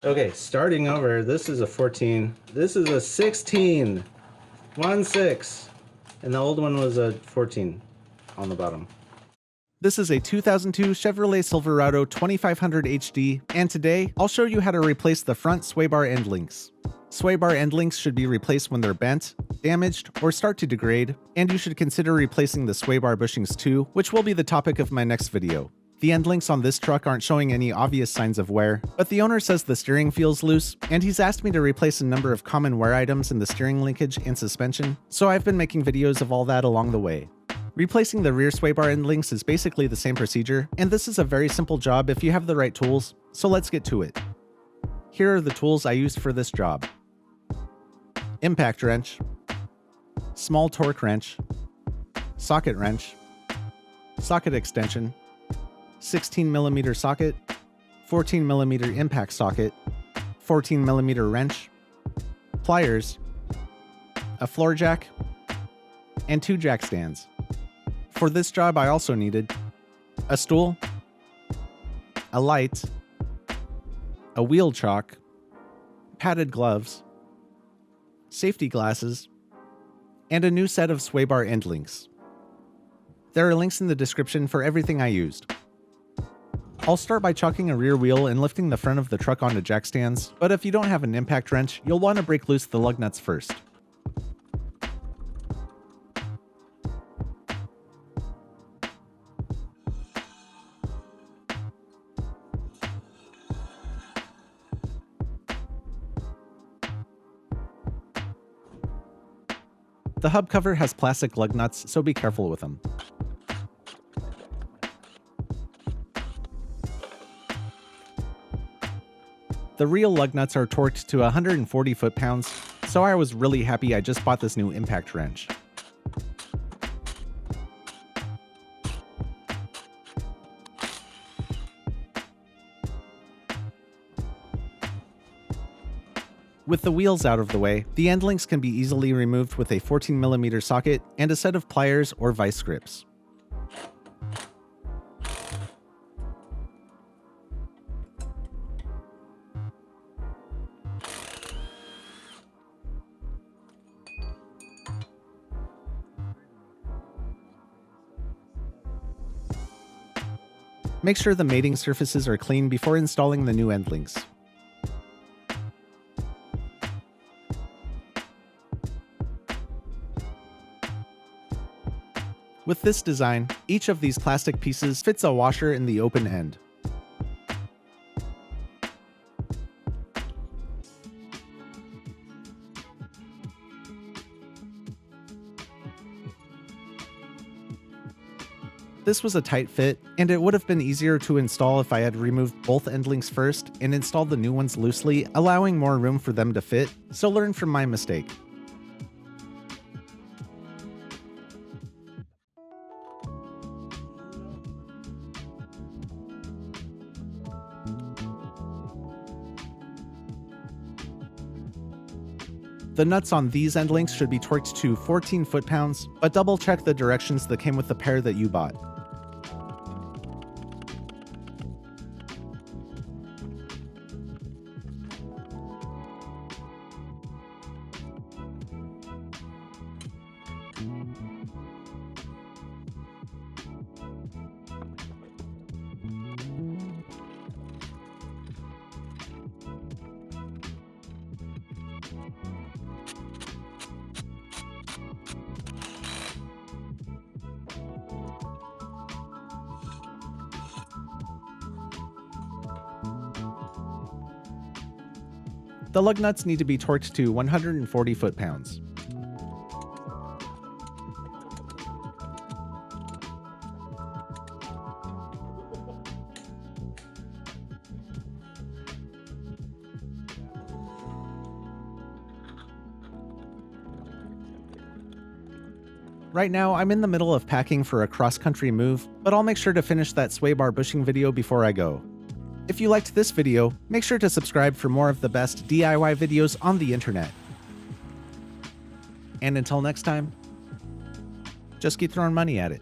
Okay, starting over, this is a 14. This is a 16. 1-6. And the old one was a 14 on the bottom. This is a 2002 Chevrolet Silverado 2500 HD, and today I'll show you how to replace the front sway bar end links. Sway bar end links should be replaced when they're bent, damaged, or start to degrade, and you should consider replacing the sway bar bushings too, which will be the topic of my next video. The end links on this truck aren't showing any obvious signs of wear, but the owner says the steering feels loose, and he's asked me to replace a number of common wear items in the steering linkage and suspension, so I've been making videos of all that along the way. Replacing the rear sway bar end links is basically the same procedure, and this is a very simple job if you have the right tools, so let's get to it. Here are the tools I used for this job. Impact wrench, small torque wrench, socket wrench, socket extension, 16mm socket, 14mm impact socket, 14mm wrench, pliers, a floor jack, and 2 jack stands. For this job I also needed a stool, a light, a wheel chock, padded gloves, safety glasses, and a new set of sway bar end links. There are links in the description for everything I used. I'll start by chocking a rear wheel and lifting the front of the truck onto jack stands, but if you don't have an impact wrench, you'll want to break loose the lug nuts first. The hub cover has plastic lug nuts, so be careful with them. The real lug nuts are torqued to 140 foot-pounds, so I was really happy I just bought this new impact wrench. With the wheels out of the way, the end links can be easily removed with a 14mm socket and a set of pliers or vice grips. Make sure the mating surfaces are clean before installing the new end links. With this design, each of these plastic pieces fits a washer in the open end. This was a tight fit, and it would have been easier to install if I had removed both end links first and installed the new ones loosely, allowing more room for them to fit, so learn from my mistake. The nuts on these end links should be torqued to 14 foot-pounds, but double check the directions that came with the pair that you bought. The lug nuts need to be torqued to 140 foot-pounds. Right now, I'm in the middle of packing for a cross-country move, but I'll make sure to finish that sway bar bushing video before I go. If you liked this video, make sure to subscribe for more of the best DIY videos on the internet. And until next time, just keep throwing money at it.